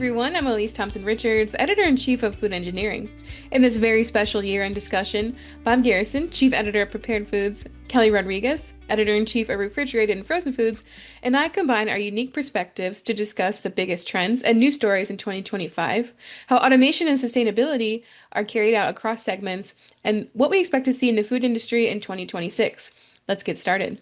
everyone. I'm Alyse Thompson-Richards, Editor-in-Chief of Food Engineering. In this very special year-end discussion, Bob Garrison, Chief Editor of Prepared Foods, Kelley Rodriguez, Editor-in-Chief of Refrigerated and Frozen Foods, and I combine our unique perspectives to discuss the biggest trends and news stories in 2025, how automation and sustainability are carried out across segments, and what we expect to see in the food industry in 2026. Let's get started.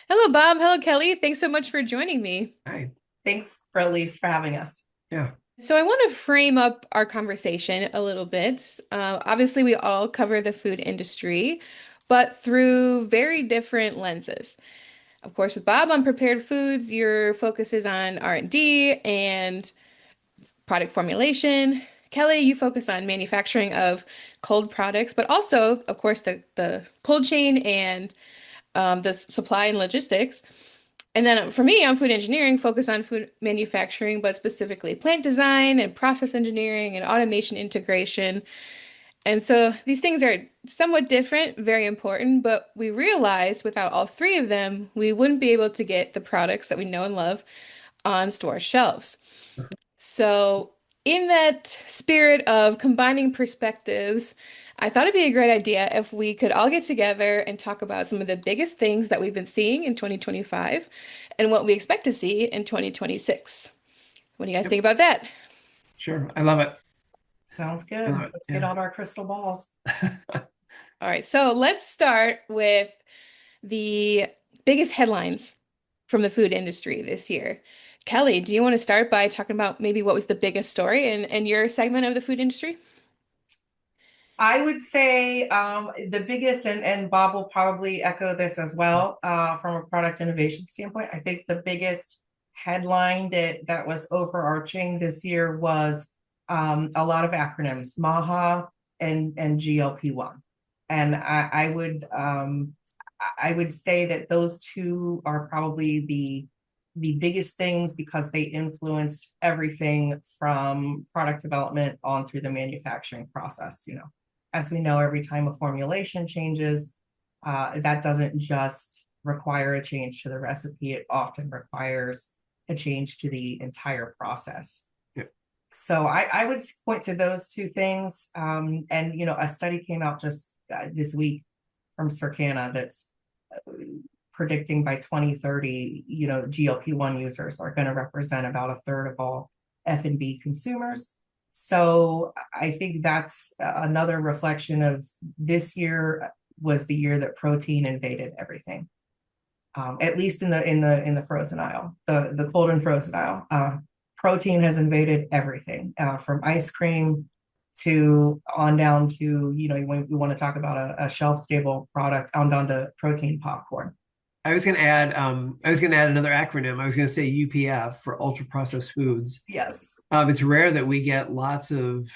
Hello, Bob. Hello, Kelley. Thanks so much for joining me. Hi. Thanks for Alyse for having us. Yeah. So I want to frame up our conversation a little bit. Obviously, we all cover the food industry, but through very different lenses. Of course, with Bob on prepared foods, your focus is on R&D and product formulation. Kelley, you focus on manufacturing of cold products, but also, of course, the cold chain and the supply and logistics. And then for me, on food engineering, focus on food manufacturing, but specifically plant design and process engineering and automation integration. And so these things are somewhat different, very important, but we realized without all three of them, we wouldn't be able to get the products that we know and love on store shelves. So, in that spirit of combining perspectives, I thought it'd be a great idea if we could all get together and talk about some of the biggest things that we've been seeing in 2025 and what we expect to see in 2026. What do you guys Yep. think about that? Sure. I love it. Sounds I love good. it. Let's get Yeah. out our crystal balls. All right, so let's start with the biggest headlines from the food industry this year. Kelley, do you want to start by talking about maybe what was the biggest story in your segment of the food industry? I would say the biggest, and Bob will probably echo this as well, from a product innovation standpoint. I think the biggest headline that was overarching this year was a lot of acronyms, MAHA and GLP-1. And I would say that those two are probably the biggest things because they influenced everything from product development on through the manufacturing process. As we know, every time a formulation changes, that doesn't just require a change to the recipe. It often requires a change to the entire process. Yep. So I would point to those two things. And a study came out just this week from Circana that's predicting by 2030, GLP-1 users are going to represent about a third of all F&B consumers. So I think that's another reflection of this year was the year that protein invaded everything. At least in the frozen aisle, the cold and frozen aisle. Protein has invaded everything, from ice cream to on down to, when we want to talk about a shelf stable product, on down to protein popcorn. I was going to add another acronym. I was going to say UPF for ultra processed foods. Yes. It's rare that we get lots of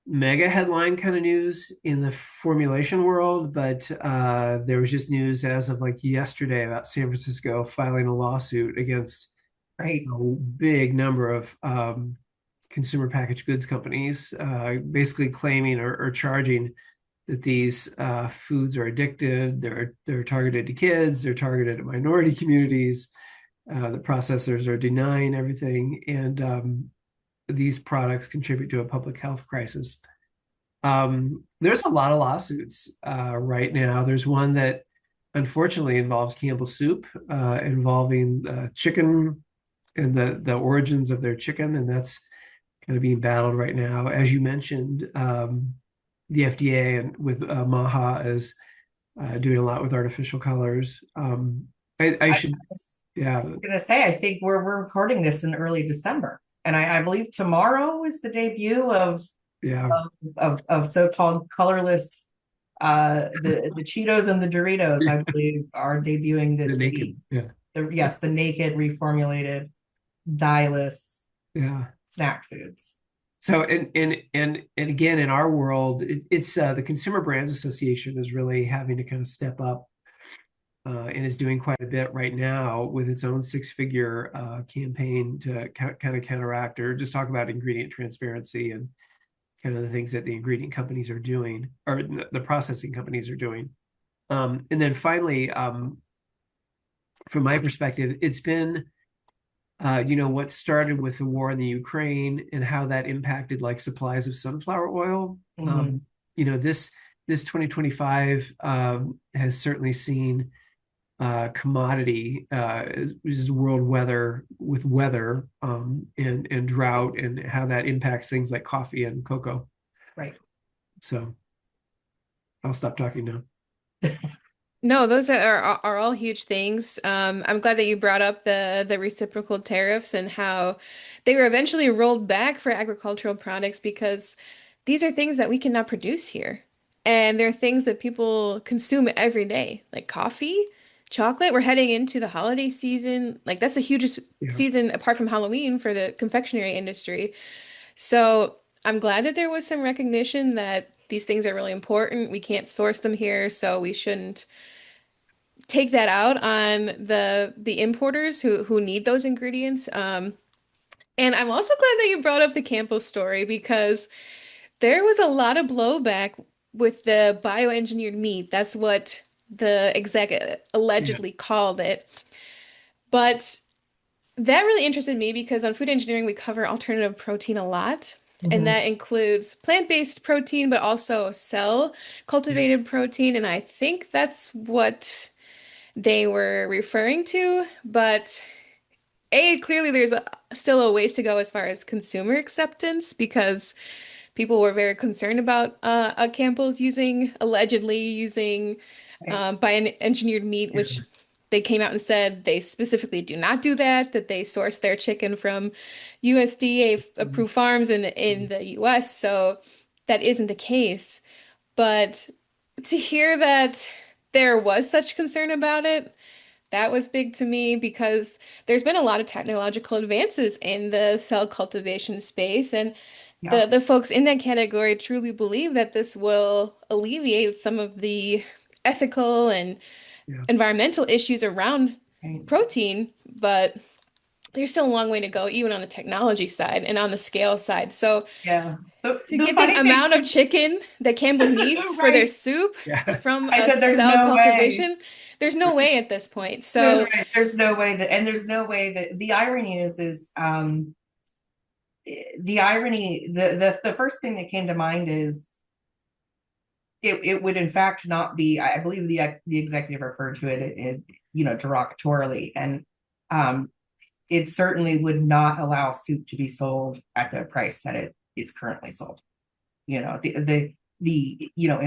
mega headline kind of news in the formulation world, but there was just news as of like yesterday about San Francisco filing a lawsuit against Right. a big number of consumer packaged goods companies, basically claiming or charging that these foods are addictive. They're targeted to kids. They're targeted at minority communities. The processors are denying everything, and these products contribute to a public health crisis. There's a lot of lawsuits right now. There's one that unfortunately involves Campbell Soup, involving chicken and the origins of their chicken, and that's kind of being battled right now. As you mentioned, the FDA and with MAHA is doing a lot with artificial colors. I should, yeah. I was gonna say, I think we're recording this in early December, and I believe tomorrow is the debut of Yeah. of so-called colorless, the Cheetos and the Doritos, I believe, are debuting The this naked, week. yeah. The naked, reformulated, dye-less Yeah. snack foods. So and again in our world, it's the Consumer Brands Association is really having to kind of step up, and is doing quite a bit right now with its own six-figure campaign to kind of counteract or just talk about ingredient transparency and kind of the things that the ingredient companies are doing or the processing companies are doing. And then finally, from my perspective, it's been what started with the war in the Ukraine and how that impacted like supplies of sunflower oil. Mhm. This 2025 has certainly seen commodity is world weather with weather and drought and how that impacts things like coffee and cocoa. Right. So I'll stop talking now. No, those are all huge things. I'm glad that you brought up the reciprocal tariffs and how they were eventually rolled back for agricultural products because these are things that we cannot produce here. And they're things that people consume every day, like coffee, chocolate. We're heading into the holiday season. Like that's the hugest Yeah. season apart from Halloween for the confectionery industry. So I'm glad that there was some recognition that these things are really important. We can't source them here, so we shouldn't take that out on the importers who need those ingredients. And I'm also glad that you brought up the Campbell story because there was a lot of blowback with the bioengineered meat. That's what the exec Yeah. allegedly called it. But that really interested me because on food engineering, we cover alternative protein a lot. And Mhm. that includes plant-based protein, but also cell Yeah. cultivated protein. And I think that's what they were referring to, but clearly there's still a ways to go as far as consumer acceptance because people were very concerned about Campbell's allegedly using Right. bioengineered meat, which Yeah. they came out and said they specifically do not do that, that they source their chicken from USDA approved farms in the US, so that isn't the case. But to hear that there was such concern about it, that was big to me because there's been a lot of technological advances in the cell cultivation space, and Yeah. the folks in that category truly believe that this will alleviate some of the ethical and Yeah. environmental issues around Right. protein, but there's still a long way to go, even on the technology side and on the scale side. So Yeah. to The get the funny thing amount of too, chicken that Campbell's needs for their right? soup Yeah. from I a said there's cell no way. cultivation, there's no way at this point. That's So right. There's no way that, and there's no way that the irony is the irony, the first thing that came to mind is it would in fact not be, I believe the executive referred to it, derogatorily, and um it certainly would not allow soup to be sold at the price that it is currently sold. In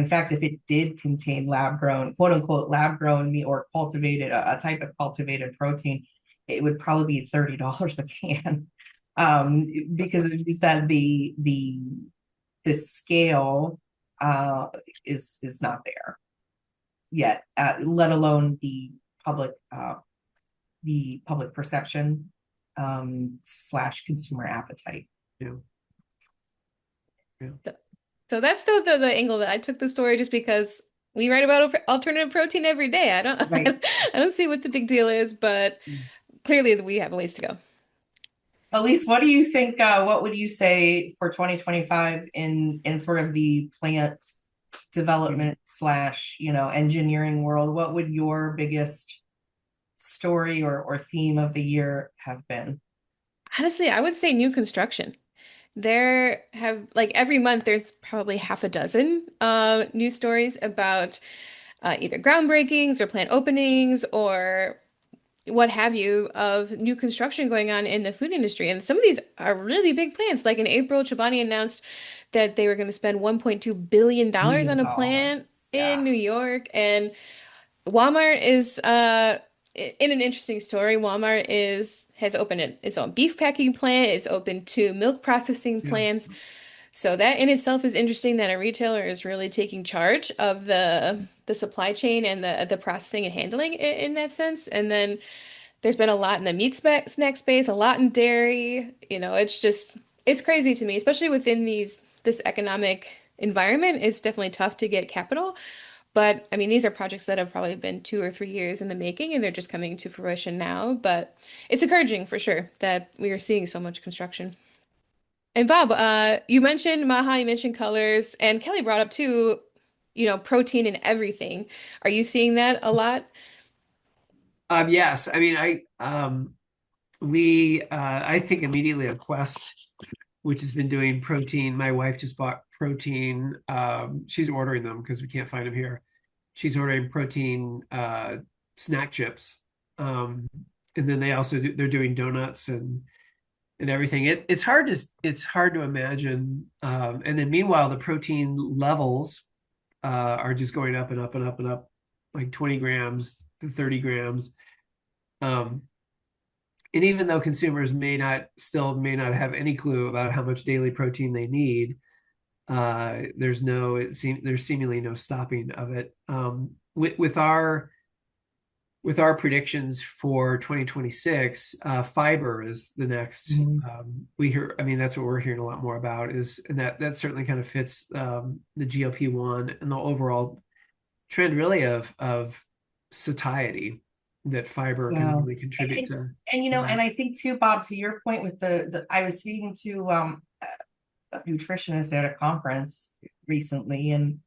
fact, if it did contain lab grown, quote unquote, lab grown meat or cultivated, a type of cultivated protein, it would probably be $30 a can. Because as you said, the scale uh is not there yet, let alone public uh the public perception slash consumer appetite. Yeah. Yeah. So that's the angle that I took the story just because we write about alternative protein every day. I don't Right. I don't see what the big deal is, but clearly we have a ways to go. Alyse, what do you think? What would you say for 2025 in sort of the plant development slash engineering world? What would your biggest story or theme of the year have been? Honestly, I would say new construction. There have like every month there's probably half a dozen news stories about either groundbreakings or plant openings or what have you of new construction going on in the food industry. And some of these are really big plants. Like in April, Chobani announced that they were going to spend $1.2 billion Million on a dollars. plant Yeah. in New York. And Walmart is in an interesting story. Walmart is has opened its own beef packing plant. It's open to milk processing Yeah. plants. So that in itself is interesting that a retailer is really taking charge of the supply chain and the processing and handling in that sense. And then there's been a lot in the snack space, a lot in dairy. It's crazy to me, especially within this economic environment. It's definitely tough to get capital. But I mean, these are projects that have probably been 2 or 3 years in the making, and they're just coming to fruition now. But it's encouraging for sure that we are seeing so much construction. And Bob, you mentioned Maha, you mentioned colors, and Kelly brought up too, protein in everything. Are you seeing that a lot? Yes. I mean, I think immediately of Quest, which has been doing protein. My wife just bought protein. She's ordering them because we can't find them here. She's ordering protein snack chips. Um, and then they're doing donuts and everything. It's hard to imagine. And then meanwhile, the protein levels are just going up and up and up and up, like 20 grams to 30 grams. Um, and even though consumers may not have any clue about how much daily protein they need, there's seemingly no stopping of it. With our predictions for 2026, fiber is the next. I mean, that's what we're hearing a lot more about and that certainly kind of fits the GLP-1 and the overall trend really of satiety that fiber can Well, really contribute to. and To that. and I think too, Bob, to your point with the I was speaking to a nutritionist at a conference recently, and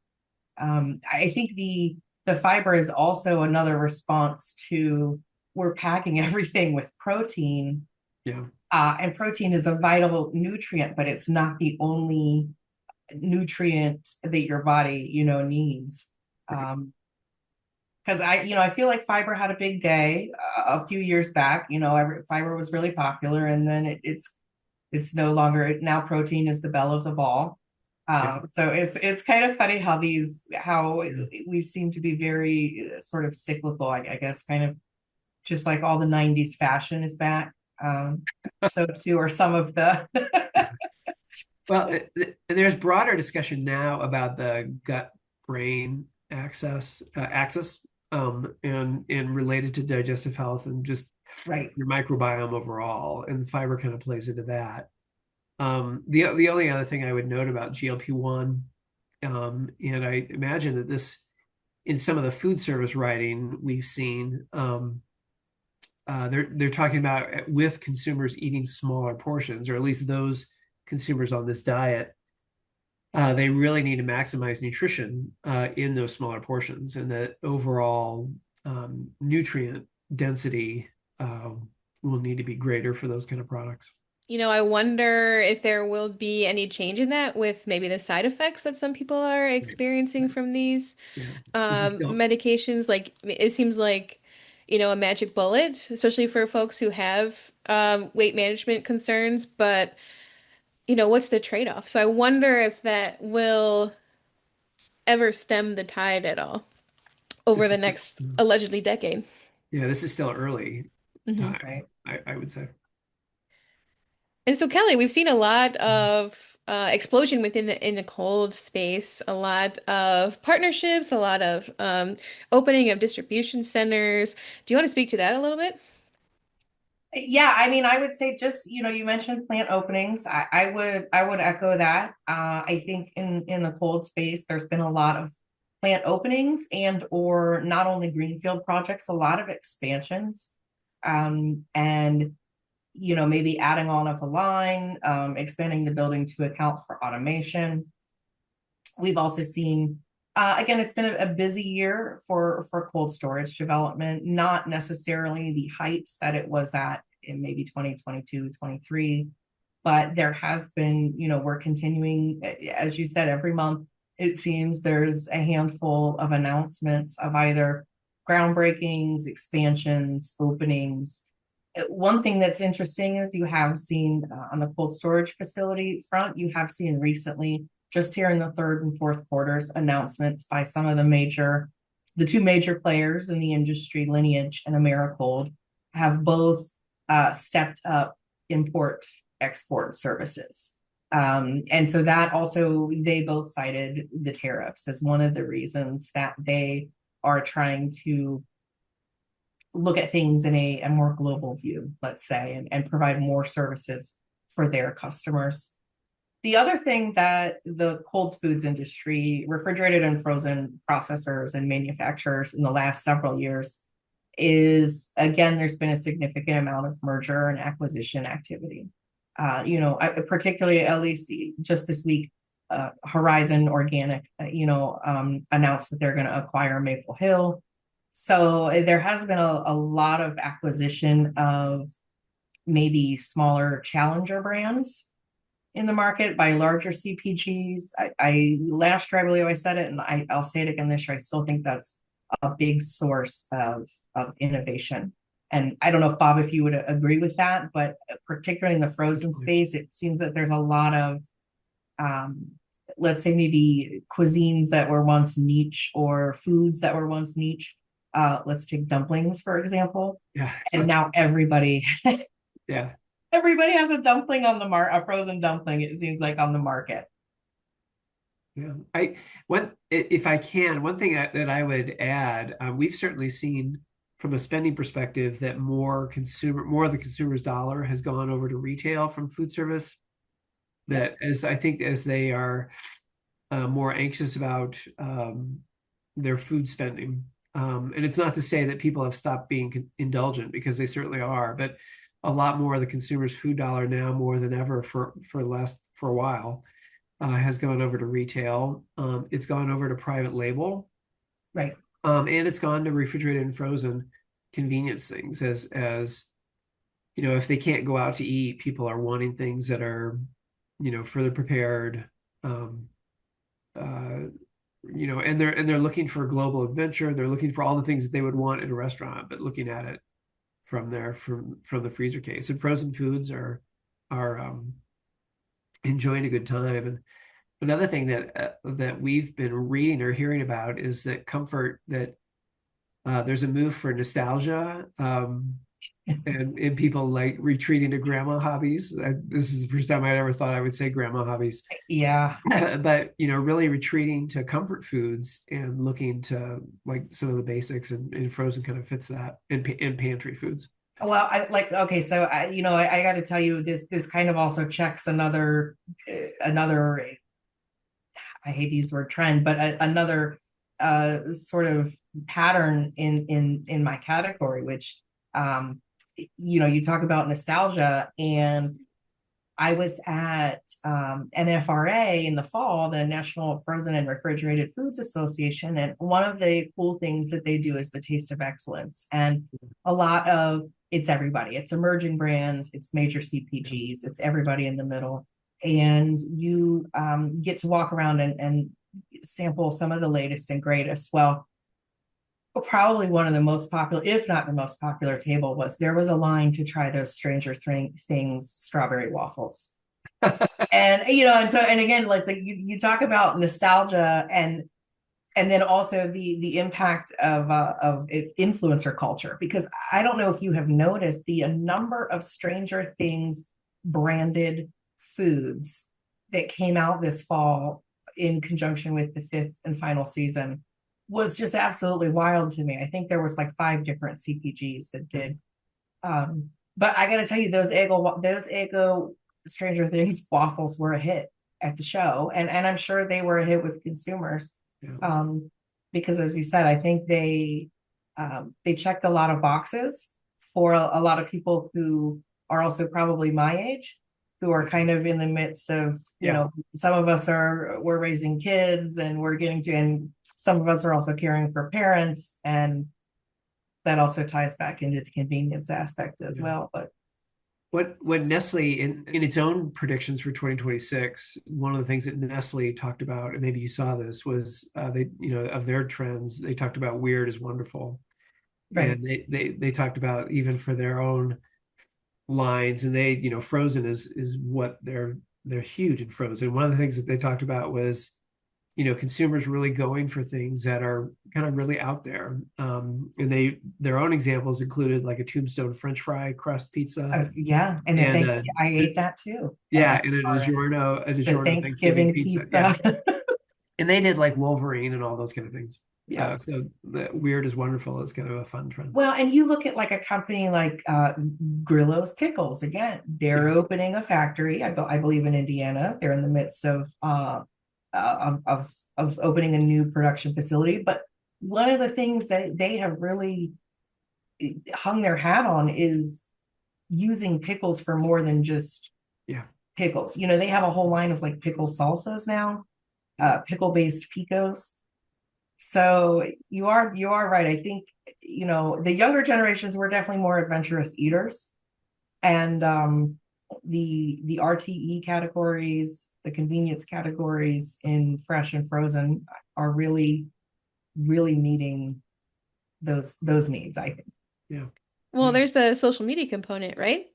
I think the fiber is also another response to we're packing everything with protein. Yeah. And protein is a vital nutrient, but it's not the only nutrient that your body, needs. Right. Because I feel like fiber had a big day a few years back. Fiber was really popular, and then it's no longer. Now protein is the belle of the ball. Yeah. So it's kind of funny how Yeah. we seem to be very sort of cyclical. I guess kind of just like all the '90s fashion is back. So too are some of the Well, there's broader discussion now about the gut brain axis, and related to digestive health and just right. your microbiome overall, and fiber kind of plays into that. The only other thing I would note about GLP-1, and I imagine that this in some of the food service writing we've seen, they're talking about with consumers eating smaller portions, or at least those consumers on this diet, they really need to maximize nutrition in those smaller portions, and that overall nutrient density will need to be greater for those kind of products. I wonder if there will be any change in that with maybe the side effects that some people are Right. experiencing from these Yeah. This is still medications. Like it seems like, a magic bullet, especially for folks who have weight management concerns. But, what's the trade-off? So I wonder if that will ever stem the tide at all over this the is next allegedly decade. yeah, this is still early Mhm. time, Right. I would say. And so, Kelly, we've seen a lot of explosion within the cold space, a lot of partnerships, a lot of opening of distribution centers. Do you want to speak to that a little bit? Yeah, I mean, I would say just, you mentioned plant openings. I would echo that. I think in the cold space, there's been a lot of plant openings and or not only greenfield projects, a lot of expansions. And maybe adding on of a line, expanding the building to account for automation. We've also seen, again, it's been a busy year for cold storage development, not necessarily the heights that it was at in maybe 2022, 23, but there has been, we're continuing, as you said, every month, it seems there's a handful of announcements of either groundbreakings, expansions, openings. One thing that's interesting is you have seen on the cold storage facility front, you have seen recently, just here in the third and fourth quarters, announcements by some of the two major players in the industry, Lineage and Americold, have both stepped up import export services. And so that also, they both cited the tariffs as one of the reasons that they are trying to look at things in a more global view, let's say, and provide more services for their customers. The other thing that the cold foods industry, refrigerated and frozen processors and manufacturers in the last several years is, again, there's been a significant amount of merger and acquisition activity. Particularly at least just this week, Horizon Organic, announced that they're going to acquire Maple Hill. So there has been a lot of acquisition of maybe smaller challenger brands in the market by larger CPGs. I last year, I believe I said it, and I'll say it again this year. I still think that's a big source of innovation. And I don't know if Bob, if you would agree with that, but particularly in the frozen space, it seems that there's a lot of, let's say maybe cuisines that were once niche or foods that were once niche. Let's take dumplings, for example. Yeah. And now everybody, Yeah. everybody has a dumpling on the a frozen dumpling, it seems like, on the market. Yeah. If I can, one thing that I would add, we've certainly seen from a spending perspective that more of the consumer's dollar has gone over to retail from food service. That Yes. as they are more anxious about their food spending. And it's not to say that people have stopped being indulgent, because they certainly are, but a lot more of the consumer's food dollar now, more than ever for a while, has gone over to retail. It's gone over to private label, Right. and it's gone to refrigerated and frozen convenience things. As you know, if they can't go out to eat, people are wanting things that are, further prepared. And they're looking for global adventure. They're looking for all the things that they would want in a restaurant, but looking at it from the freezer case. And frozen foods are enjoying a good time. And another thing that we've been reading or hearing about is that there's a move for nostalgia. And people like retreating to grandma hobbies. This is the first time I ever thought I would say grandma hobbies. Yeah. But really retreating to comfort foods and looking to like some of the basics, and frozen kind of fits that, and pantry foods. Well, okay, so I got to tell you, this kind of also checks another, I hate to use the word trend, but another sort of pattern in my category, which you talk about nostalgia. And I was at NFRA in the fall, the National Frozen and Refrigerated Foods Association, and one of the cool things that they do is the Taste of Excellence. And a lot of it's everybody, it's emerging brands, it's major CPGs, it's everybody in the middle. And you get to walk around and sample some of the latest and greatest. Well, probably one of the most popular, if not the most popular table, there was a line to try those Stranger Things strawberry waffles. And and again, let's like you talk about nostalgia, and then also the impact of influencer culture, because I don't know if you have noticed the number of Stranger Things branded foods that came out this fall in conjunction with the 5th and final season was just absolutely wild to me. I think there was like 5 different CPGs that did. But I got to tell you, those Eggo Stranger Things waffles were a hit at the show, and I'm sure they were a hit with consumers. Yeah. Because as you said, I think they checked a lot of boxes for a lot of people who are also probably my age, who are kind of in the midst of, some of us we're raising kids, and and some of us are also caring for parents, and that also ties back into the convenience aspect as well. But what Nestle in its own predictions for 2026, one of the things that Nestle talked about, and maybe you saw this, was they, of their trends, they talked about weird is wonderful. right. And they talked about, even for their own lines, and they, frozen is what they're huge in frozen. One of the things that they talked about was, consumers really going for things that are kind of really out there. And their own examples included like a Tombstone French fry crust pizza. And I ate that too. Yeah, and a DiGiorno Thanksgiving pizza. Yeah. And they did like Wolverine and all those kind of things. Yeah. So the weird is wonderful is kind of a fun trend. Well, and you look at like a company like Grillo's Pickles. Again, they're opening a factory, I believe, in Indiana. They're in the midst of opening a new production facility. But one of the things that they have really hung their hat on is using pickles for more than just pickles. They have a whole line of like pickle salsas now, pickle-based picos. So you are right. I think, the younger generations were definitely more adventurous eaters. And the RTE categories, the convenience categories in fresh and frozen are really, really meeting those needs, I think. Yeah. Well, Yeah. there's the social media component, right?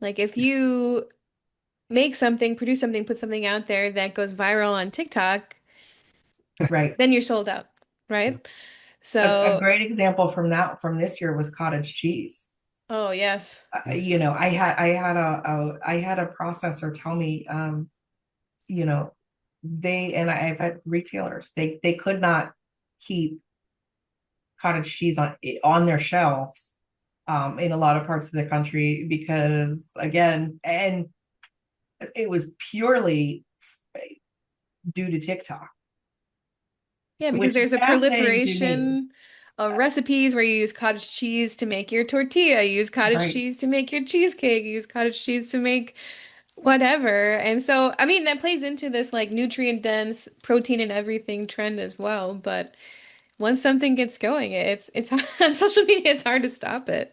Like if you make something, produce something, put something out there that goes viral on TikTok, Right. then you're sold out, Yeah. right? A So, great example from this year was cottage cheese. oh yes. You know, I had a processor tell me, you know, I've had retailers, they could not keep cottage cheese on their shelves in a lot of parts of the country because again, and it was purely due to TikTok, Yeah, because which is there's a fascinating to me. proliferation of recipes where you use cottage cheese to make your tortilla, you use cottage Right. cheese to make your cheesecake, you use cottage cheese to make whatever. And so, I mean, that plays into this like nutrient dense protein and everything trend as well. But once something gets going, it's on social media, it's hard to stop it.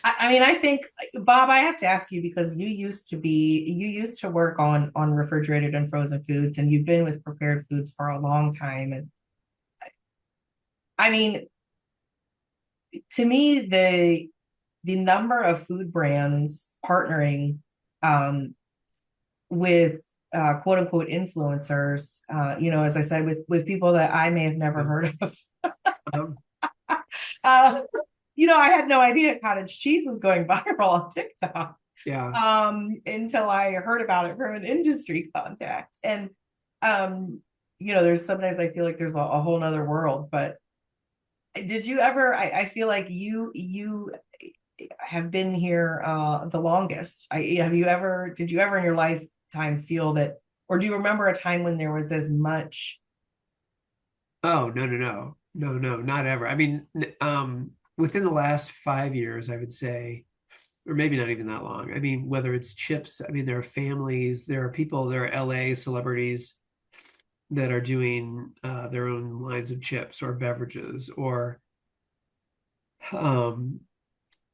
I mean, I think, Bob, I have to ask you because you used to work on refrigerated and frozen foods, and you've been with prepared foods for a long time. And I mean, to me, the number of food brands partnering um, with quote unquote influencers, as I said, with people that I may have never Yeah. heard of. Um, uh, I had no idea cottage cheese was going viral on TikTok yeah. until I heard about it from an industry contact. And there's sometimes I feel like there's a whole nother world. But did you ever? I feel like you have been here the longest. Did you ever in your lifetime feel that, or do you remember a time when there was as much? Oh, no, no, no. No, no, not ever. I mean, within the last 5 years, I would say, or maybe not even that long. I mean, whether it's chips, I mean, there are families, there are people, there are LA celebrities that are doing their own lines of chips or beverages, or um,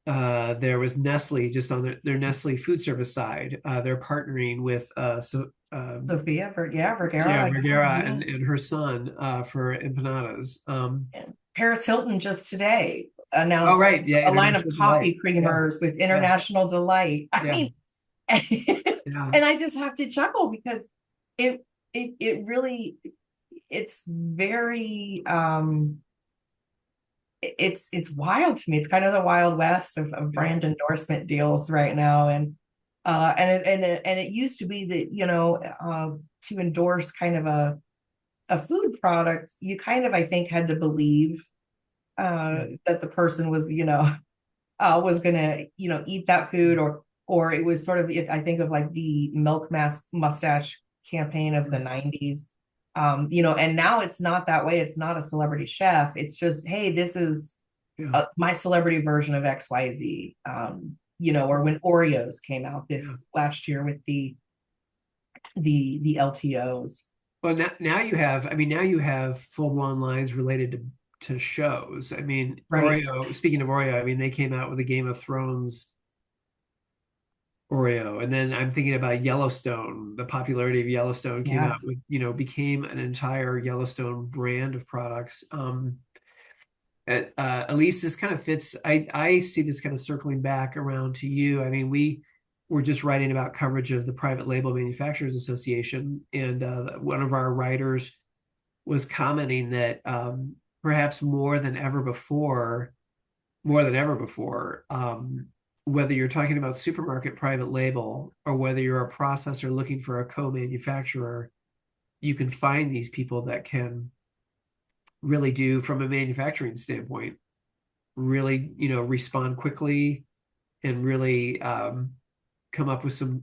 there was Nestle just on their Nestle food service side. They're partnering with Sophia, yeah, Vergara, Vergara yeah. and her son for empanadas. And Paris Hilton just today Oh, announced right, yeah, a line of International Delight. coffee Yeah, creamers with yeah, International Delight. I yeah, mean, yeah, and I just have to chuckle because it really, it's very it's wild to me. It's kind of the wild west of yeah, brand endorsement deals right now. And it used to be that, to endorse kind of a food product, you kind of, I think, had to believe yeah, that the person was gonna, eat that food, or it was sort of, if I think of like the milk mustache campaign of the 90s. And now it's not that way. It's not a celebrity chef. It's just, hey, this is yeah, my celebrity version of XYZ. Or when Oreos came out yeah. this last year with the LTOs. Well, now you have, I mean, now you have full-blown lines related to shows. I mean, Right. Oreo, speaking of Oreo, I mean, they came out with a Game of Thrones Oreo. And then I'm thinking about Yellowstone. The popularity of Yellowstone came out Yes. with, became an entire Yellowstone brand of products. Alyse, this kind of fits. I see this kind of circling back around to you. I mean, we were just writing about coverage of the Private Label Manufacturers Association, and one of our writers was commenting that perhaps more than ever before, whether you're talking about supermarket private label or whether you're a processor looking for a co-manufacturer, you can find these people that can really do, from a manufacturing standpoint, really, respond quickly and really come up with some,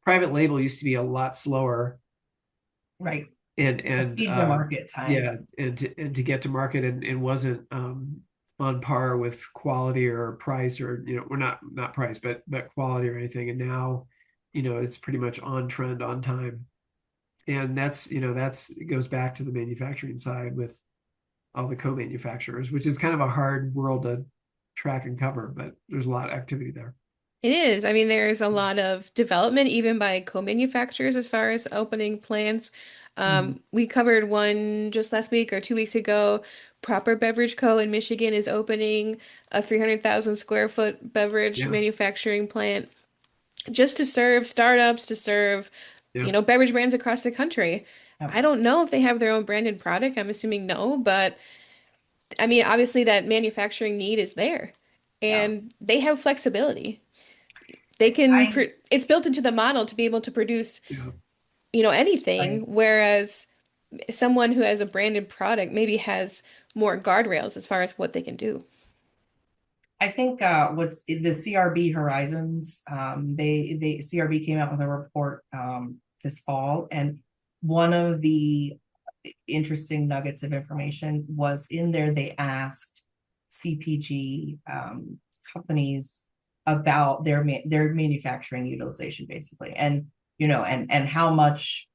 private label used to be a lot slower Right. and A speed to market time. yeah, and to get to market and wasn't on par with quality or price, or we're not price but quality or anything. And now it's pretty much on trend, on time. And that's it goes back to the manufacturing side with all the co-manufacturers, which is kind of a hard world to track and cover, but there's a lot of activity there. It is. I mean, there's a lot of development, even by co-manufacturers, as far as opening plants. Mm. We covered one just last week or 2 weeks ago. Proper Beverage Co. in Michigan is opening a 300,000 square foot beverage Yeah, manufacturing plant just to serve startups, to serve, yeah, beverage brands across the country. Yep. I don't know if they have their own branded product. I'm assuming no, but I mean, obviously that manufacturing need is there, Yeah. and they have flexibility. They I it's built into the model to be able to produce, yeah. anything, I whereas someone who has a branded product maybe has more guardrails as far as what they can do. I think what's the CRB Horizons, they CRB came out with a report this fall, and one of the interesting nuggets of information was in there. They asked CPG companies about their manufacturing utilization, basically, and and how much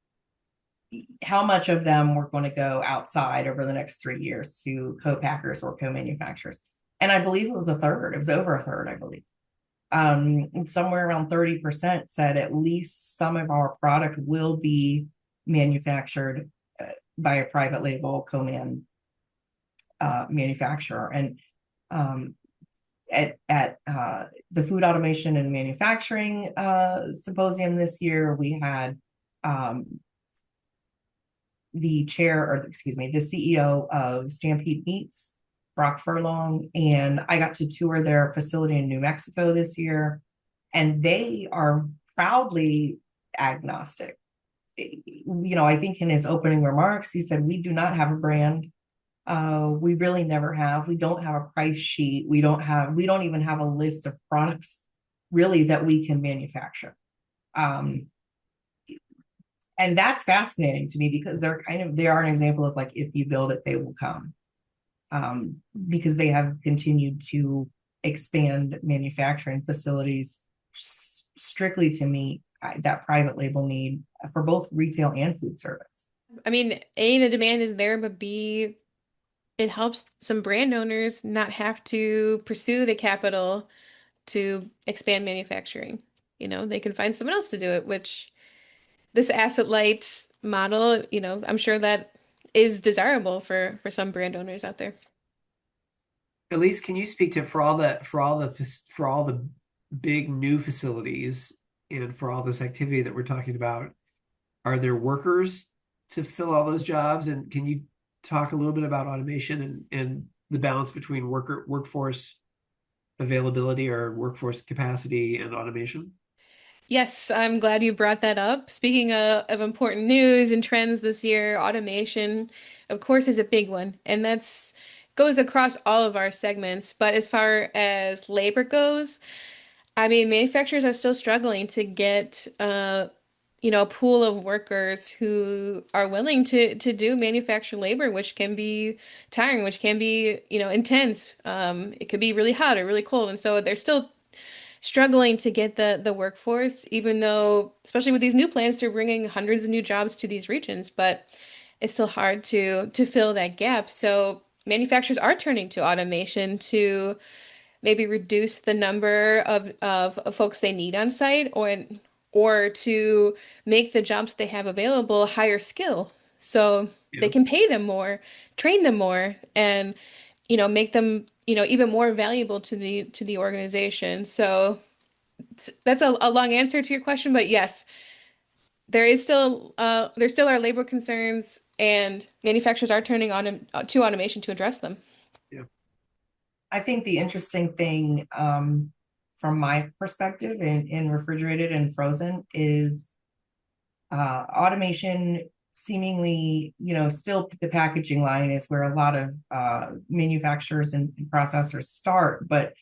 of them were going to go outside over the next 3 years to co-packers or co-manufacturers. And I believe it was a third. It was over a third, I believe. Somewhere around 30% said at least some of our product will be manufactured by a private label co-man manufacturer. And at the Food Automation and Manufacturing Symposium this year, we had the CEO of Stampede Meats, Brock Furlong, and I got to tour their facility in New Mexico this year, and they are proudly agnostic. I think in his opening remarks, he said, "We do not have a brand. We really never have. We don't have a price sheet. We don't even have a list of products really that we can manufacture." And that's fascinating to me because they are an example of, like, if you build it, they will come. Because they have continued to expand manufacturing facilities strictly to meet that private label need for both retail and food service. I mean, A, the demand is there, but B, it helps some brand owners not have to pursue the capital to expand manufacturing. They can find someone else to do it, which this asset light model, I'm sure that is desirable for some brand owners out there. Alyse, can you speak to for all the big new facilities and for all this activity that we're talking about, are there workers to fill all those jobs? And can you talk a little bit about automation and the balance between workforce availability or workforce capacity and automation? Yes, I'm glad you brought that up. Speaking of important news and trends this year, automation, of course, is a big one, and that's goes across all of our segments. But as far as labor goes, I mean, manufacturers are still struggling to get a pool of workers who are willing to do manufactured labor, which can be tiring, which can be, intense. It could be really hot or really cold, and so they're still struggling to get the workforce, even though, especially with these new plants, they're bringing hundreds of new jobs to these regions, but it's still hard to fill that gap. So manufacturers are turning to automation to maybe reduce the number of folks they need on site, or to make the jobs they have available higher skill so they Yeah. can pay them more, train them more, and make them even more valuable to the organization. So that's a long answer to your question, but yes, there still are labor concerns, and manufacturers are turning on to automation to address them. Yeah. I think the interesting thing from my perspective in refrigerated and frozen is automation seemingly, still the packaging line is where a lot of manufacturers and processors start. But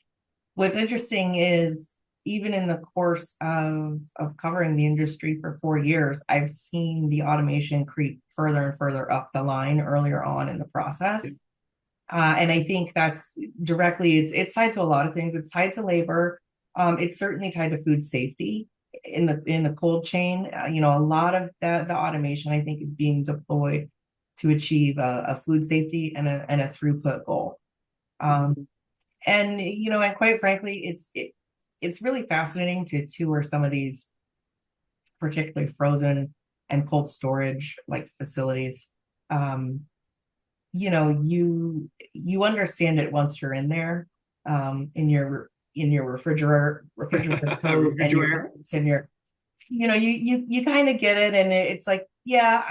what's interesting is even in the course of covering the industry for 4 years, I've seen the automation creep further and further up the line earlier on in the process. Yeah. And I think that's directly, it's tied to a lot of things. It's tied to labor. It's certainly tied to food safety in the cold chain. A lot of the automation, I think, is being deployed to achieve a food safety and a throughput goal. And and quite frankly, it's really fascinating to tour some of these, particularly frozen and cold storage like facilities. Um, you understand it once you're in there, in your refrigerator coat and your Refrigerator. boots and your, you kind of get it, and it's like, yeah,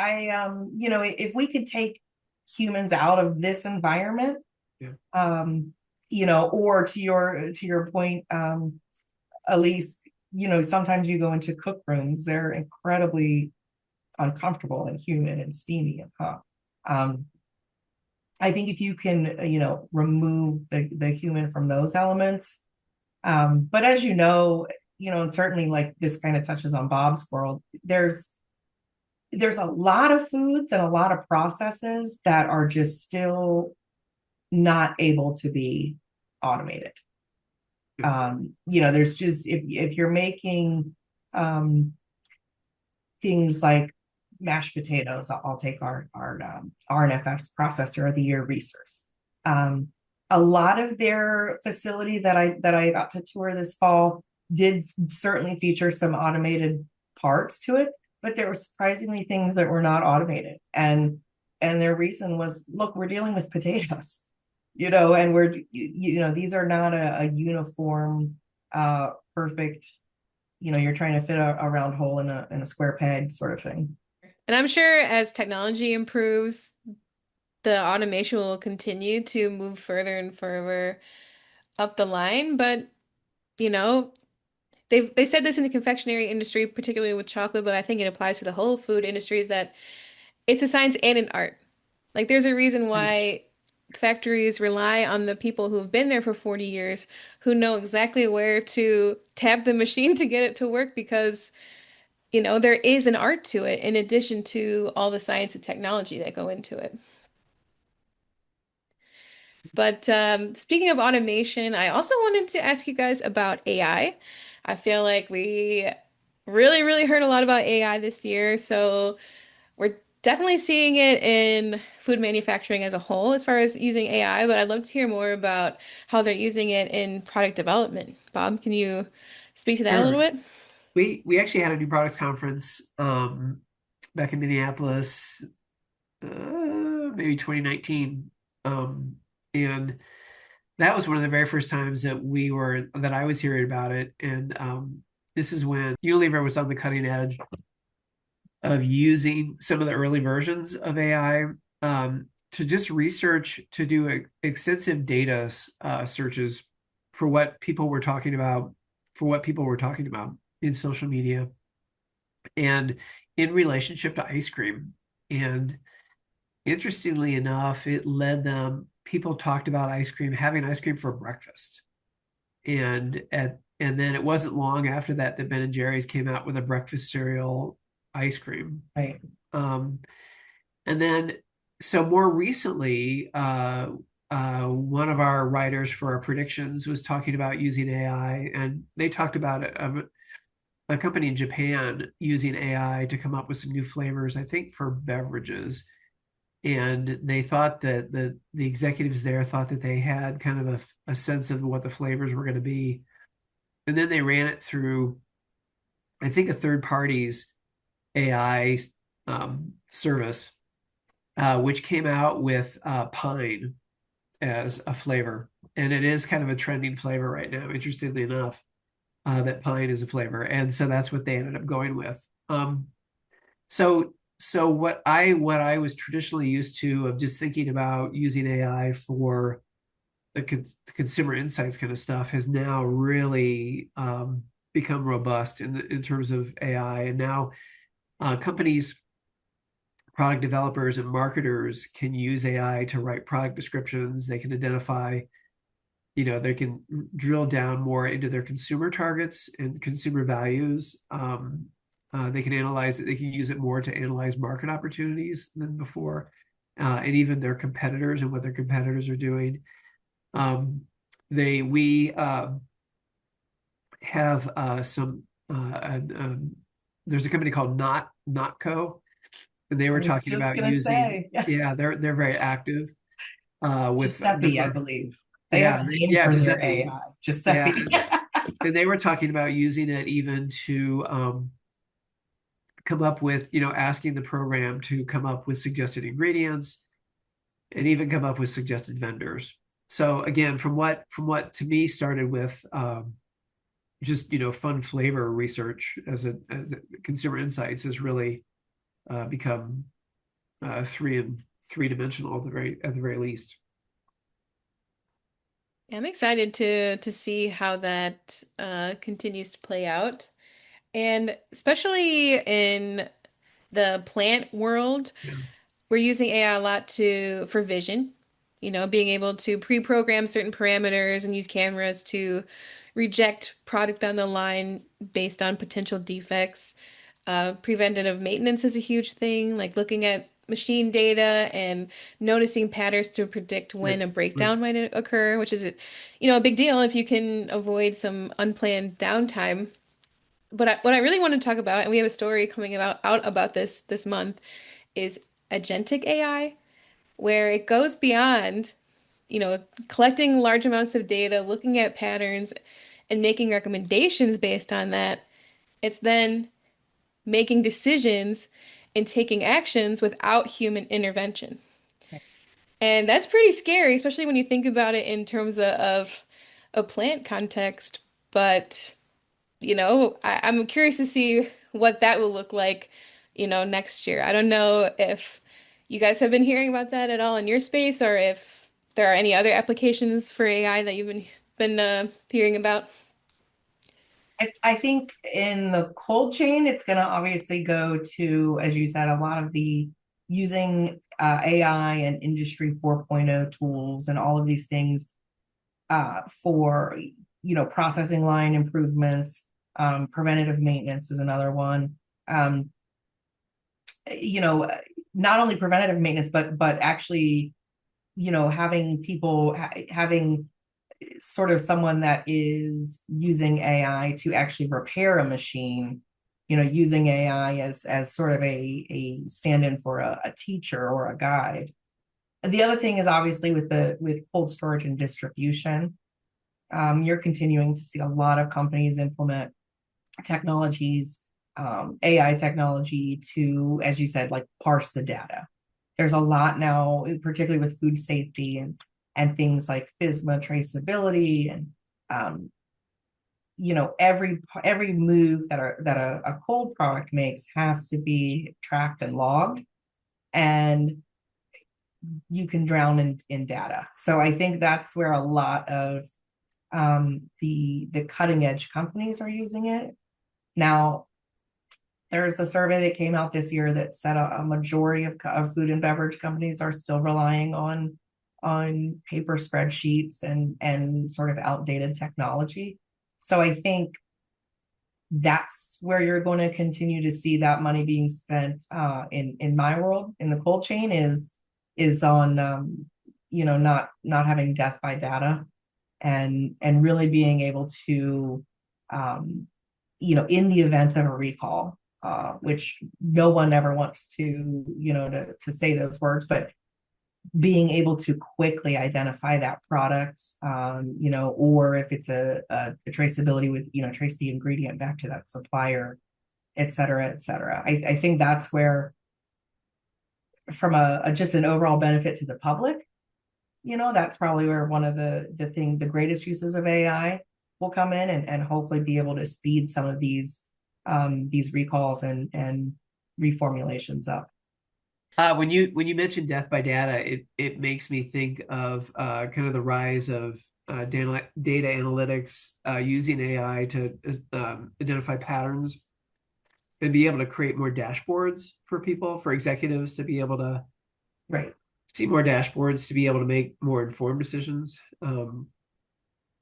if we could take humans out of this environment, Yeah. or to your point, Alyse, sometimes you go into cook rooms, they're incredibly uncomfortable and humid and steamy and hot. I think if you can, remove the human from those elements, but as and certainly like this kind of touches on Bob's world, there's a lot of foods and a lot of processes that are just still not able to be automated. There's just, if you're making things like mashed potatoes, I'll take our RNFX processor of the year, Reese's. A lot of their facility that I got to tour this fall did certainly feature some automated parts to it, but there were surprisingly things that were not automated. And their reason was, look, we're dealing with potatoes, and these are not a uniform, perfect, you're trying to fit a round hole in a square peg sort of thing. And I'm sure as technology improves, the automation will continue to move further and further up the line. But, you know, they said this in the confectionery industry, particularly with chocolate, but I think it applies to the whole food industry, is that it's a science and an art. Like there's a reason why factories rely on the people who have been there for 40 years, who know exactly where to tap the machine to get it to work, because, there is an art to it in addition to all the science and technology that go into it. But speaking of automation, I also wanted to ask you guys about AI. I feel like we really, really heard a lot about AI this year. So we're definitely seeing it in food manufacturing as a whole as far as using AI, but I'd love to hear more about how they're using it in product development. Bob, can you speak to that a little Sure. bit? We actually had a new products conference back in Minneapolis, maybe 2019. And that was one of the very first times that I was hearing about it. And this is when Unilever was on the cutting edge of using some of the early versions of AI to just research, to do extensive data searches for what people were talking about, in social media and in relationship to ice cream. And interestingly enough, people talked about having ice cream for breakfast. And then it wasn't long after that that Ben and Jerry's came out with a breakfast cereal ice cream. Right. And then, so more recently, one of our writers for our predictions was talking about using AI, and they talked about a company in Japan using AI to come up with some new flavors, I think for beverages. And they thought that the executives there thought that they had kind of a sense of what the flavors were going to be. And then they ran it through, I think, a third party's AI service, which came out with pine as a flavor. And it is kind of a trending flavor right now, interestingly enough, that pine is a flavor. And so that's what they ended up going with. So what I was traditionally used to, of just thinking about using AI for the consumer insights kind of stuff, has now really become robust in terms of AI. And now companies, product developers and marketers can use AI to write product descriptions. They can identify, they can drill down more into their consumer targets and consumer values. They can analyze it. They can use it more to analyze market opportunities than before, and even their competitors and what their competitors are doing. We have some. There's a company called Notco, and they I were was talking just about gonna using. say, yeah. Yeah, they're very active with a Giuseppe, number I of. believe. They have Yeah, a name yeah, for just their sent AI. me. Just Yeah, saying. and they were talking about using it even to come up with, asking the program to come up with suggested ingredients and even come up with suggested vendors. So again, from what to me started with just fun flavor research as a consumer insights has really become three dimensional at the very least. I'm excited to see how that continues to play out. And especially in the plant world, Yeah, we're using AI a lot to for vision, being able to pre-program certain parameters and use cameras to reject product down the line based on potential defects. Preventative maintenance is a huge thing, like looking at machine data and noticing patterns to predict yeah, when a right. breakdown might occur, which is a big deal if you can avoid some unplanned downtime. But what I really want to talk about, and we have a story coming out about this month, is agentic AI, where it goes beyond, collecting large amounts of data, looking at patterns, and making recommendations based on that. It's then making decisions and taking actions without human intervention. And that's pretty scary, especially when you think about it in terms of a plant context. But, I'm curious to see what that will look like, next year. I don't know if you guys have been hearing about that at all in your space, or if there are any other applications for AI that you've been hearing about. I think in the cold chain, it's going to obviously go to, as you said, a lot of the using AI and Industry 4.0 tools and all of these things for, processing line improvements. Preventative maintenance is another one. Um, you know, not only preventative maintenance, but actually, having people having sort of someone that is using AI to actually repair a machine, using AI as sort of a stand-in for a teacher or a guide. The other thing is obviously with cold storage and distribution, you're continuing to see a lot of companies implement technologies, AI technology to, as you said, like parse the data. There's a lot now, particularly with food safety and things like FSMA traceability and every move that a cold product makes has to be tracked and logged, and you can drown in data. So I think that's where a lot of the cutting edge companies are using it. Now, there's a survey that came out this year that said a majority of food and beverage companies are still relying on paper spreadsheets and sort of outdated technology. So I think that's where you're going to continue to see that money being spent in my world in the cold chain is on not having death by data and really being able to in the event of a recall, which no one ever wants to say those words, but being able to quickly identify that product, or if it's a traceability with, trace the ingredient back to that supplier, et cetera, et cetera. I think that's where, from a just an overall benefit to the public, that's probably where one of the greatest uses of AI will come in and hopefully be able to speed some of these recalls and reformulations up. When you mentioned death by data, it makes me think of kind of the rise of data analytics using AI to identify patterns and be able to create more dashboards for people, for executives to be able to Right. see more dashboards, to be able to make more informed decisions.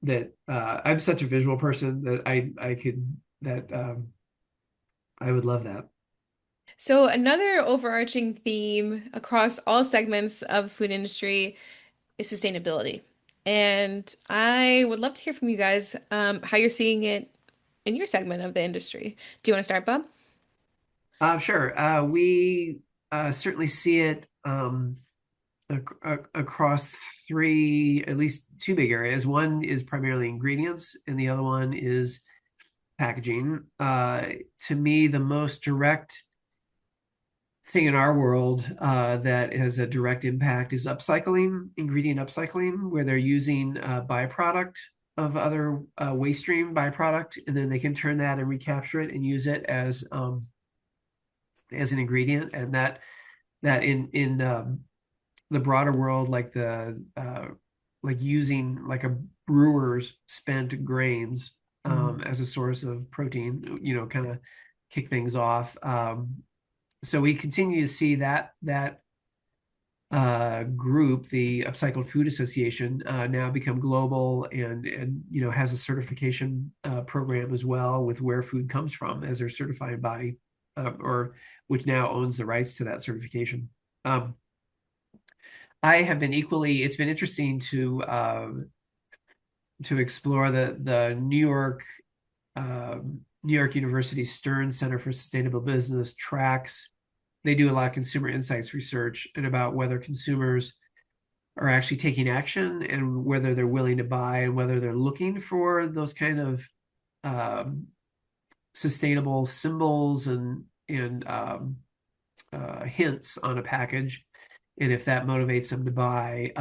That I'm such a visual person that I would love that. So another overarching theme across all segments of the food industry is sustainability. And I would love to hear from you guys, how you're seeing it in your segment of the industry. Do you want to start, Bob? Sure. We certainly see it across three, at least two big areas. One is primarily ingredients, and the other one is packaging. To me, the most direct thing in our world that has a direct impact is upcycling, ingredient upcycling, where they're using a byproduct of other waste stream byproduct, and then they can turn that and recapture it and use it as an ingredient, and that in the broader world, like the like using like a brewer's spent grains as a source of protein, kind of kick things off. So we continue to see that group, the Upcycled Food Association, now become global and has a certification program as well with where food comes from as their certifying body, or which now owns the rights to that certification. I have been it's been interesting to explore the New York University Stern Center for Sustainable Business tracks. They do a lot of consumer insights research and about whether consumers are actually taking action and whether they're willing to buy and whether they're looking for those kind of sustainable symbols and hints on a package, and if that motivates them to buy.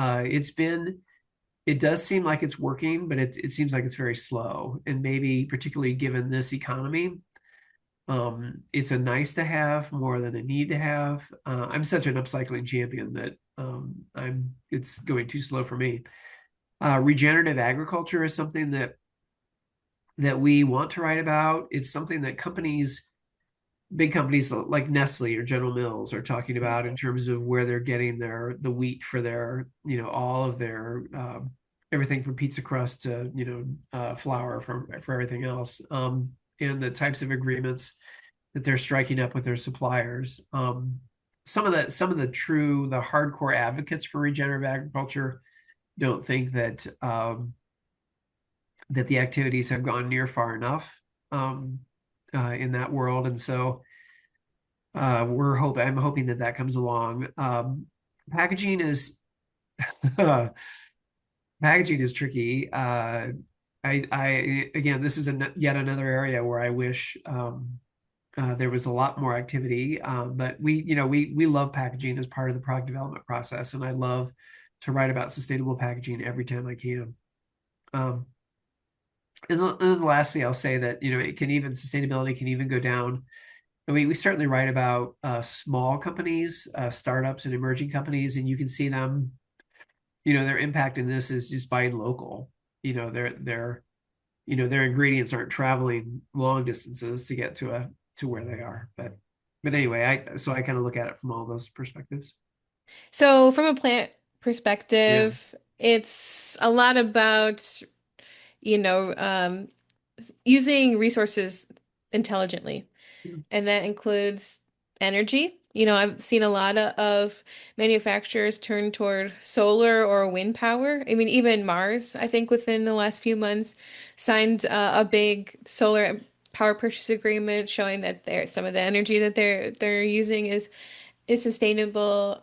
It does seem like it's working, but it seems like it's very slow. And maybe particularly given this economy, it's a nice to have more than a need to have. I'm such an upcycling champion that it's going too slow for me. Regenerative agriculture is something that we want to write about. It's something that big companies like Nestle or General Mills are talking about in terms of where they're getting the wheat for their, all of their everything from pizza crust to, flour for everything else, and the types of agreements that they're striking up with their suppliers. Some of the hardcore advocates for regenerative agriculture don't think that that the activities have gone near far enough in that world, and so I'm hoping that comes along. Packaging is packaging is tricky. Again, this is yet another area where I wish there was a lot more activity. But we love packaging as part of the product development process, and I love to write about sustainable packaging every time I can. And then lastly, I'll say that sustainability can even go down. I mean, we certainly write about small companies, startups, and emerging companies, and you can see them. Their impact in this is just buying local. Their ingredients aren't traveling long distances to get to where they are. But anyway, I kind of look at it from all those perspectives. So from a plant Yeah. perspective, it's a lot about, you know, um, using resources intelligently. And that includes energy. I've seen a lot of manufacturers turn toward solar or wind power. I mean, even Mars, I think within the last few months, signed a big solar power purchase agreement showing that some of the energy that they're using is sustainable.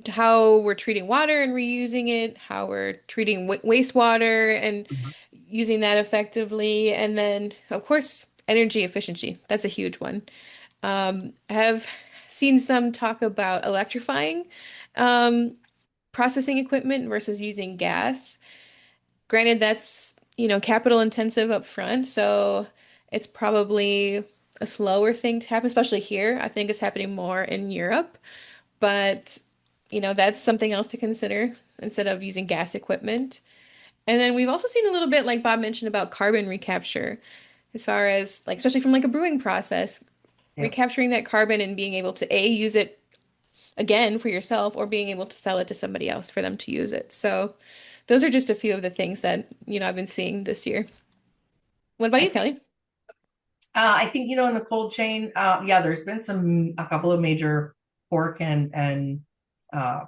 To how we're treating water and reusing it, how we're treating wastewater and Mhm. using that effectively, and then of course energy efficiency. That's a huge one. I have seen some talk about electrifying um, processing equipment versus using gas. Granted, that's, capital intensive up front, so it's probably a slower thing to happen, especially here. I think it's happening more in Europe, but that's something else to consider instead of using gas equipment. And then we've also seen a little bit, like Bob mentioned, about carbon recapture, as far as like, especially from like a brewing process, Yep. recapturing that carbon and being able to use it again for yourself or being able to sell it to somebody else for them to use it. So those are just a few of the things that, I've been seeing this year. What about I you, think Kelly? in the cold chain, yeah, there's been a couple of major pork and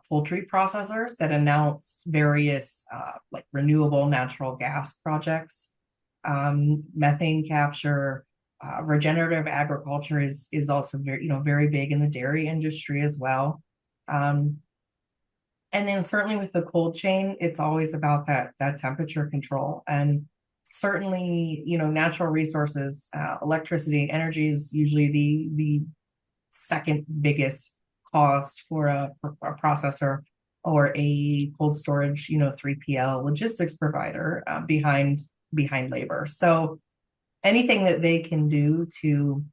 poultry processors that announced various like renewable natural gas projects, methane capture. Regenerative agriculture is also very big in the dairy industry as well. Um, And then certainly with the cold chain, it's always about that temperature control. And certainly, natural resources, electricity, energy is usually the second biggest cost for a processor or a cold storage, 3PL logistics provider, behind labor. So anything that they can do to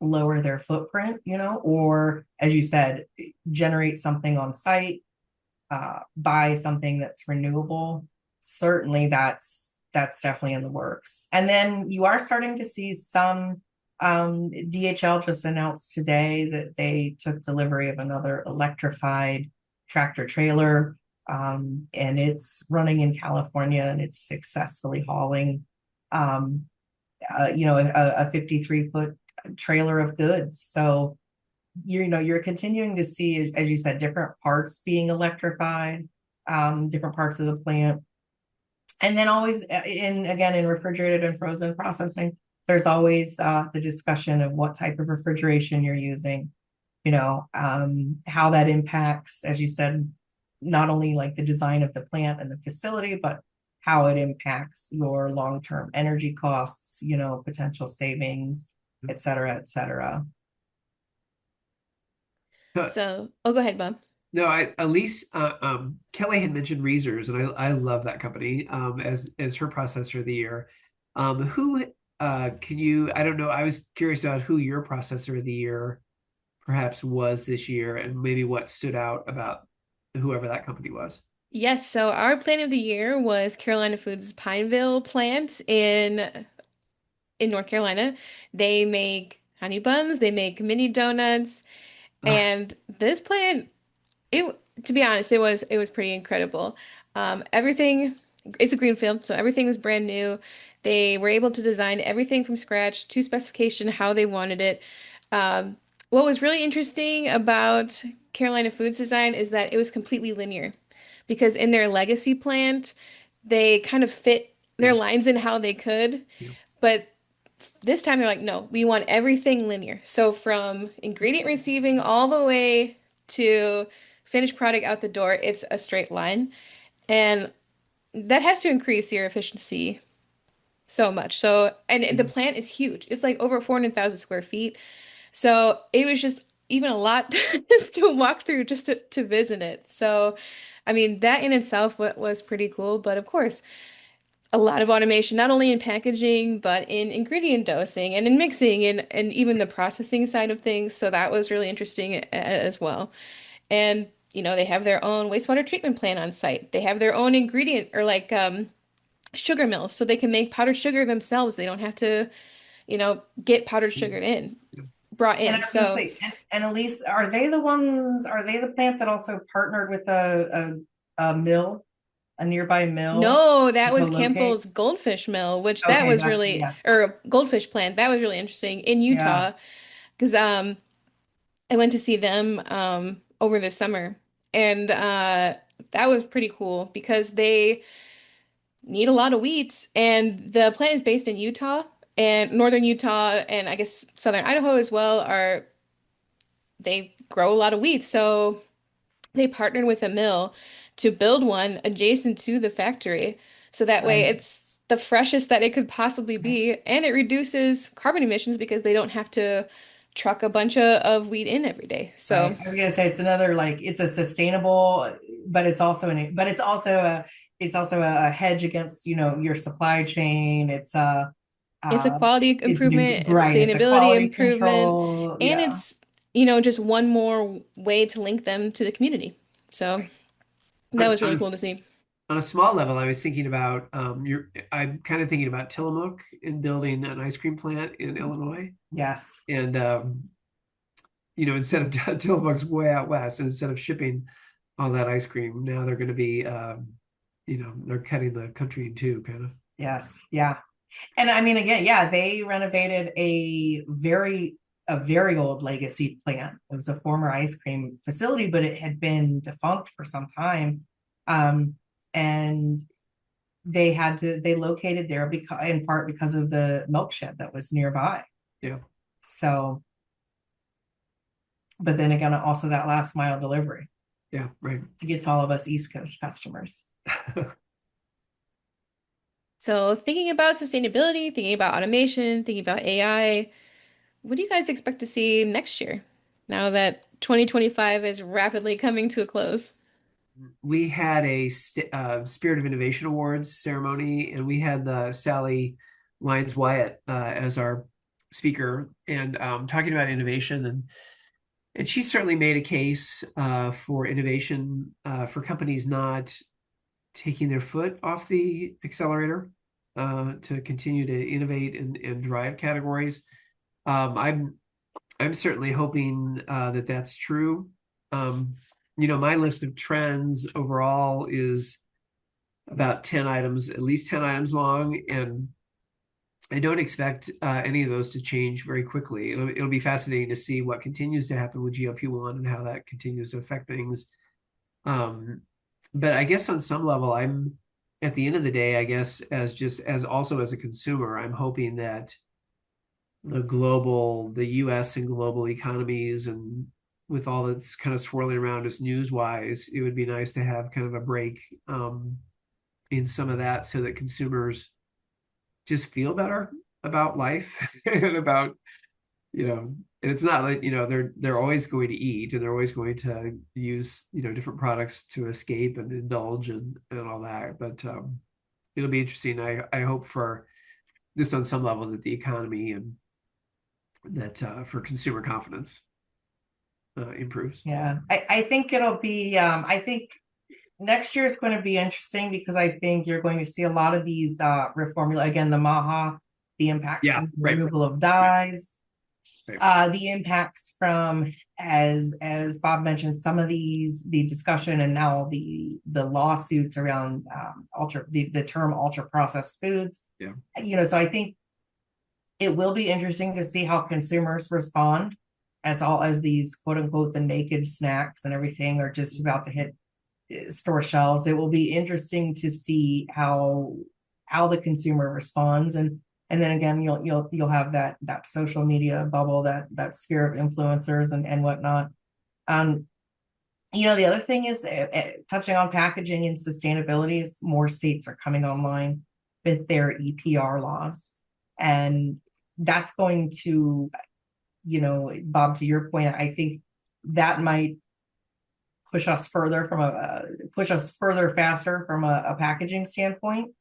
lower their footprint, or as you said, generate something on site, buy something that's renewable, certainly that's definitely in the works. And then you are starting to see some, DHL just announced today that they took delivery of another electrified tractor trailer, and it's running in California, and it's successfully hauling, um, a 53-foot trailer of goods. So you're continuing to see, as you said, different parts being electrified, different parts of the plant. And then always in refrigerated and frozen processing, there's always the discussion of what type of refrigeration you're using, how that impacts, as you said, not only like the design of the plant and the facility, but how it impacts your long-term energy costs, potential savings, et cetera, et cetera. So, oh, go ahead, Bob. No, Alyse, Kelley had mentioned Reezers, and I love that company as her processor of the year. Who can you? I don't know. I was curious about who your processor of the year perhaps was this year, and maybe what stood out about whoever that company was. Yes, so our plant of the year was Carolina Foods' Pineville plant in North Carolina. They make honey buns, they make mini donuts, Ah, and this plant, it to be honest, it was pretty incredible. Everything, it's a greenfield, so everything was brand new. They were able to design everything from scratch to specification how they wanted it. Um, what was really interesting about Carolina Foods design is that it was completely linear because in their legacy plant, they kind of fit their yeah, lines in how they could, yeah. but this time they're like, no, we want everything linear. So from ingredient receiving all the way to finished product out the door, it's a straight line. And that has to increase your efficiency so much. So, and the Mhm. plant is huge. It's like over 400,000 square feet. So it was just even a lot to walk through just to visit it. So, I mean, that in itself was pretty cool. But of course, a lot of automation, not only in packaging, but in ingredient dosing and in mixing and even the processing side of things. So that was really interesting as well. And, they have their own wastewater treatment plant on site. They have their own ingredient or like sugar mills, so they can make powdered sugar themselves. They don't have to, get powdered sugar brought And I in. was going to So say, and Alyse, are they the plant that also partnered with a mill, a nearby mill no, to that was co-locate? Campbell's Goldfish Mill, which that Okay, was that's, really, yes. or Goldfish Plant, that was really interesting in Yeah. Utah because I went to see them over the summer, and that was pretty cool because they need a lot of wheat, and the plant is based in Utah, and northern Utah, and I guess southern Idaho as well are they grow a lot of wheat, so they partnered with a mill to build one adjacent to the factory, so that way Right. it's the freshest that it could possibly be, and it reduces carbon emissions because they don't have to truck a bunch of wheat in every day. So Right. I was gonna say it's another, like, it's a sustainable, but it's also a hedge against, your supply chain. it's a Uh quality it's new, improvement, it's right. It's a sustainability quality improvement, control. and Yeah. it's, just one more way to link them to the community. So that On, was on really a, cool to see. on a small level, I was thinking about I'm kind of thinking about Tillamook in building an ice cream plant in Illinois, Yes. and instead of Tillamook's way out west, and instead of shipping all that ice cream, now they're going to be they're cutting the country in two, kind of. Yes. Yeah. And I mean, again, yeah, they renovated a very old legacy plant. It was a former ice cream facility, but it had been defunct for some time. And they located there because, in part, because of the milk shed that was nearby. Yeah. So, but then again, also that last mile delivery. Yeah, right. to get to all of us East Coast customers. So thinking about sustainability, thinking about automation, thinking about AI, what do you guys expect to see next year now that 2025 is rapidly coming to a close? We had a Spirit of Innovation Awards ceremony, and we had the Sally Lyons Wyatt as our speaker, and talking about innovation, and she certainly made a case for innovation for companies not taking their foot off the accelerator to continue to innovate and drive categories. I'm certainly hoping that that's true. My list of trends overall is about 10 items, at least 10 items long, and I don't expect any of those to change very quickly. It'll be fascinating to see what continues to happen with GLP-1 and how that continues to affect things. But I guess on some level, I'm at the end of the day, I guess as also as a consumer, I'm hoping that the US and global economies, and with all that's kind of swirling around us news wise, it would be nice to have kind of a break in some of that so that consumers just feel better about life and about, and it's not like, they're always going to eat and they're always going to use, different products to escape and indulge and all that. But it'll be interesting. I hope for just on some level that the economy and that for consumer confidence improves. Yeah, I think it'll be, I think next year is going to be interesting because I think you're going to see a lot of these reformula, again, the MAHA, the impacts from the removal of dyes, the impacts from, as Bob mentioned, some of these, the discussion and now the lawsuits around the term ultra processed foods. Yeah. So I think it will be interesting to see how consumers respond as all as these quote unquote the naked snacks and everything are just about to hit store shelves. It will be interesting to see how the consumer responds, and then again you'll have that social media bubble, that sphere of influencers and whatnot. The other thing is touching on packaging and sustainability is more states are coming online with their EPR laws, and that's going to, Bob, to your point, I think that might push us further faster from a packaging standpoint.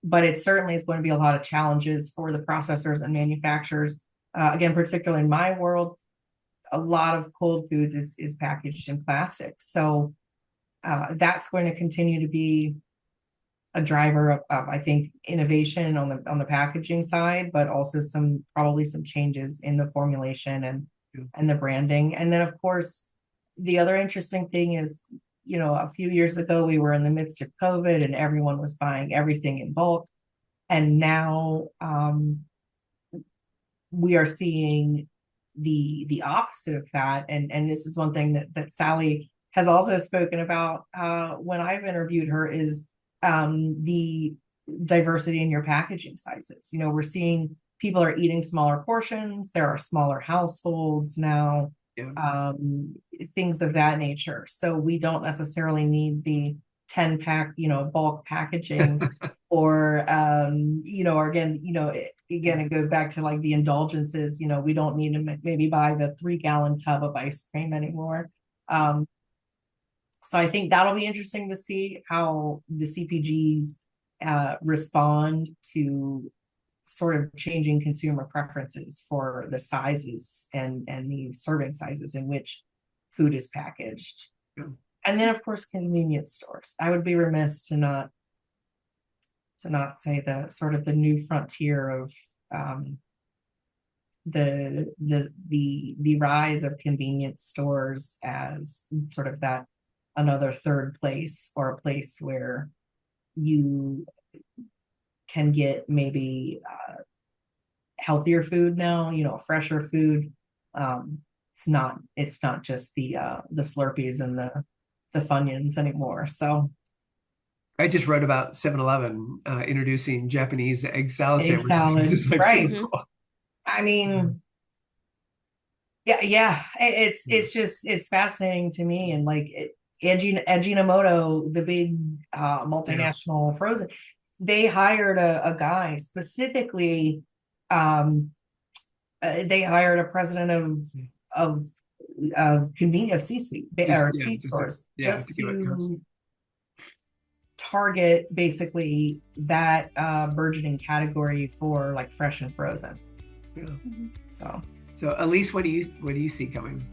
But it certainly is going to be a lot of challenges for the processors and manufacturers. Again, particularly in my world, a lot of cold foods is packaged in plastic. So that's going to continue to be a driver of I think innovation on the packaging side, but also probably some changes in the formulation and the branding. And then of course, the other interesting thing is, a few years ago we were in the midst of COVID and everyone was buying everything in bulk, and now we are seeing the opposite of that. And this is one thing that Sally has also spoken about when I've interviewed her is the diversity in your packaging sizes. We're seeing people are eating smaller portions. There are smaller households now, things of that nature. So we don't necessarily need the 10-pack, bulk packaging or, or again, it goes back to like the indulgences. We don't need to maybe buy the 3-gallon tub of ice cream anymore. So I think that'll be interesting to see how the CPGs respond to sort of changing consumer preferences for the sizes and the serving sizes in which food is packaged. Yeah. And then of course convenience stores. I would be remiss to not say the sort of the new frontier of the rise of convenience stores as sort of that another third place, or a place where you can get maybe healthier food now, fresher food. It's not just the Slurpees and the Funyuns anymore. So I just wrote about 7-Eleven introducing Japanese egg egg sandwiches. salad, It's like right? super cool. I mean, Yeah. It's fascinating to me. And like Ajinomoto, the big Yeah. multinational frozen, they hired a guy specifically. They hired a president of convenience of C-suite Just or yeah, C just stores to just give it comes. to target basically that burgeoning category for like fresh and frozen. Yeah. So So Alyse, what do you see coming?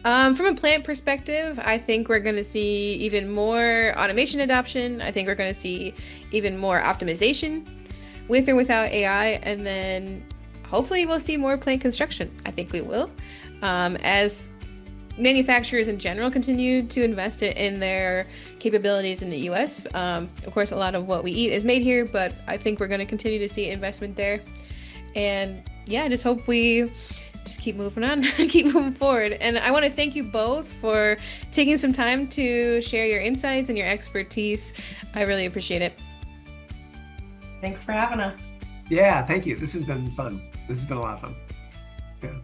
From a plant perspective, I think we're going to see even more automation adoption. I think we're going to see even more optimization with or without AI. And then hopefully we'll see more plant construction. I think we will. As manufacturers in general continue to invest in their capabilities in the US. Of course, a lot of what we eat is made here, but I think we're going to continue to see investment there. And yeah, I just hope we just keep moving on, keep moving forward. And I want to thank you both for taking some time to share your insights and your expertise. I really appreciate it. thanks for having us. Yeah, thank you. This has been fun. This has been a lot of fun. Yeah.